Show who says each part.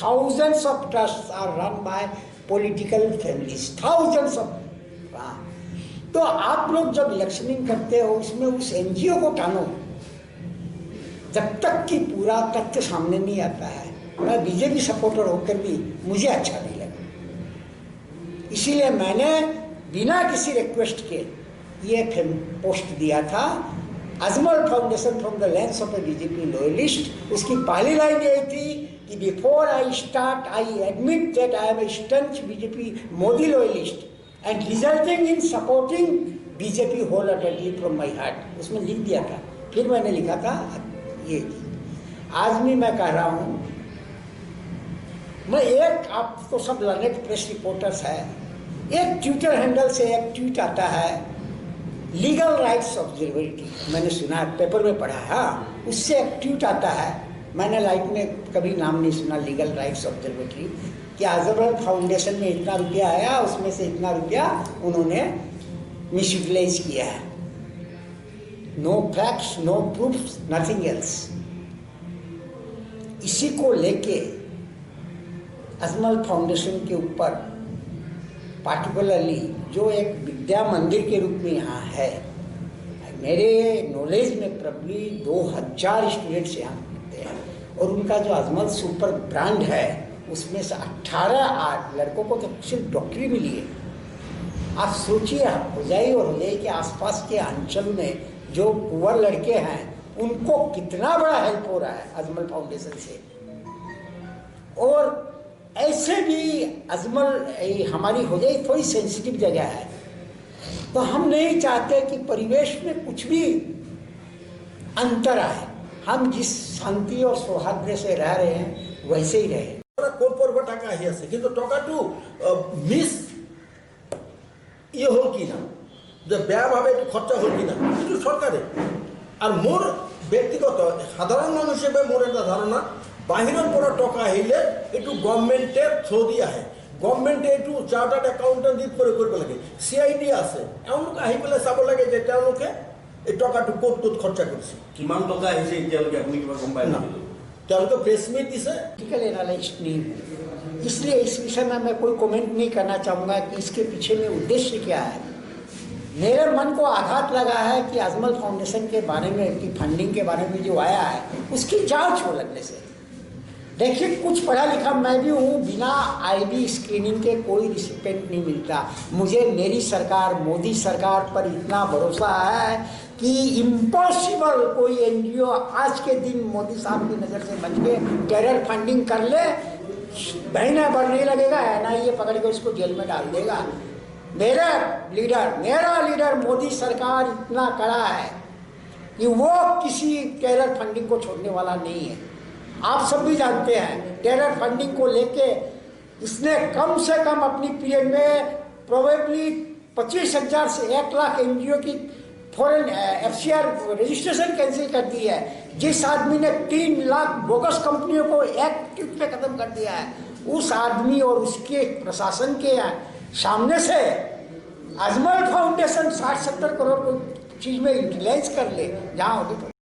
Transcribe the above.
Speaker 1: thousands of trusts are run by political families, thousands of। तो आप लोग जब इलेक्शनिंग करते हो उसमें उस एनजीओ को टानो, जब तक कि पूरा तथ्य सामने नहीं आता है। मैं बीजेपी सपोर्टर होकर भी मुझे अच्छा नहीं लगा, इसीलिए मैंने बिना किसी रिक्वेस्ट के ये पोस्ट दिया था। Ajmal foundation from the lens of a BJP loyalist, उसकी पहली लाइन ये थी कि before I start I admit that I am a staunch BJP Modi loyalist and resulting in supporting BJP wholeheartedly from my heart, उसमें लिख दिया था। फिर मैंने लिखा था ये। आज भी मैं कह रहा हूँ, मैं एक, आप तो सब लर्नेड प्रेस रिपोर्टर्स है, एक ट्विटर हैंडल से एक ट्वीट आता है लीगल राइट्स ऑब्जर्वेटरी, मैंने सुना है, पेपर में पढ़ा है। हाँ, उससे एक ट्वीट आता है, मैंने लाइफ में कभी नाम नहीं सुना लीगल राइट्स ऑब्जर्वेटरी, कि अजमल फाउंडेशन में इतना रुपया आया, उसमें से इतना रुपया उन्होंने मिसयूटिलाइज किया है। No facts, no proofs, nothing else. इसी को लेके अजमल फाउंडेशन के ऊपर पार्टिकुलरली जो एक विद्या मंदिर के रूप में यहाँ है, मेरे नॉलेज में प्रॉब्ली 2000 स्टूडेंट्स यहाँ पढ़ते हैं, और उनका जो अजमल सुपर ब्रांड है उसमें से 18 लड़कों को तो सिर्फ डॉक्टरी मिली है। आप सोचिए, होजाई और होजाई के आसपास के अंचल में जो पुअर लड़के हैं उनको कितना बड़ा हेल्प हो रहा है अजमल फाउंडेशन से। और ऐसे भी अजमल, हमारी होजाई थोड़ी सेंसिटिव जगह है, तो हम नहीं चाहते कि परिवेश में कुछ भी अंतर आए। हम जिस शांति और सौहार्द से रह रहे हैं वैसे ही रहे।
Speaker 2: টাকা আহি আছে, কিন্তু টাকাটো মিস হল কিনা, যে বেয়াভাবে একটু খরচা হল কিনা, কিন্তু সরকারে। আর মোর ব্যক্তিগত সাধারণ মানুষ হিসেবে মোর একটা ধারণা, বাহিরের পৰা টাকা আহিলে এইটো গভর্নমেন্টের থ্রু দি আহে, গভর্নমেন্টে এইটো চাৰ্টাৰ্ড একাউণ্টেণ্ট দি কৰিব লাগে, CID আছে, এওঁলোক আহি পেলাই চাব লাগে যে তেওঁলোকে এই টাকাটো ক'ত ক'ত খৰচা কৰিছে, কিমান টকা আহিছে এতিয়ালৈকে আপুনি কিবা গম পায় না? प्रेस मीट
Speaker 1: पॉलिटिकल एनालिस्ट नहीं हूँ, इसलिए इस विषय में मैं कोई कमेंट नहीं करना चाहूँगा कि इसके पीछे में उद्देश्य क्या है। मेरे मन को आघात लगा है कि अजमल फाउंडेशन के बारे में, की फंडिंग के बारे में जो आया है उसकी जांच हो लगने से। देखिए, कुछ पढ़ा लिखा मैं भी हूँ, बिना IB स्क्रीनिंग के कोई रिसिपेंट नहीं मिलता। मुझे मेरी सरकार, मोदी सरकार पर इतना भरोसा है कि इम्पॉसिबल कोई NGO आज के दिन मोदी साहब की नज़र से बच के टेरर फंडिंग कर ले, महीना भर नहीं लगेगा, NIA पकड़ के उसको जेल में डाल देगा। मेरा लीडर मोदी सरकार इतना कड़ा है कि वो किसी टेरर फंडिंग को छोड़ने वाला नहीं है। आप सब भी जानते हैं, टेरर फंडिंग को लेके इसने कम से कम अपनी पीरियड में प्रोबेबली 25,000 से 1 लाख NGO की फॉरेन FCR रजिस्ट्रेशन कैंसिल कर दी है। जिस आदमी ने 3 लाख बोगस कंपनियों को एक ट्रिप पे खत्म कर दिया है, उस आदमी और उसके प्रशासन के सामने से अजमल फाउंडेशन 60-70 करोड़ को चीज में यूटिलाइज कर ले, जहाँ होगी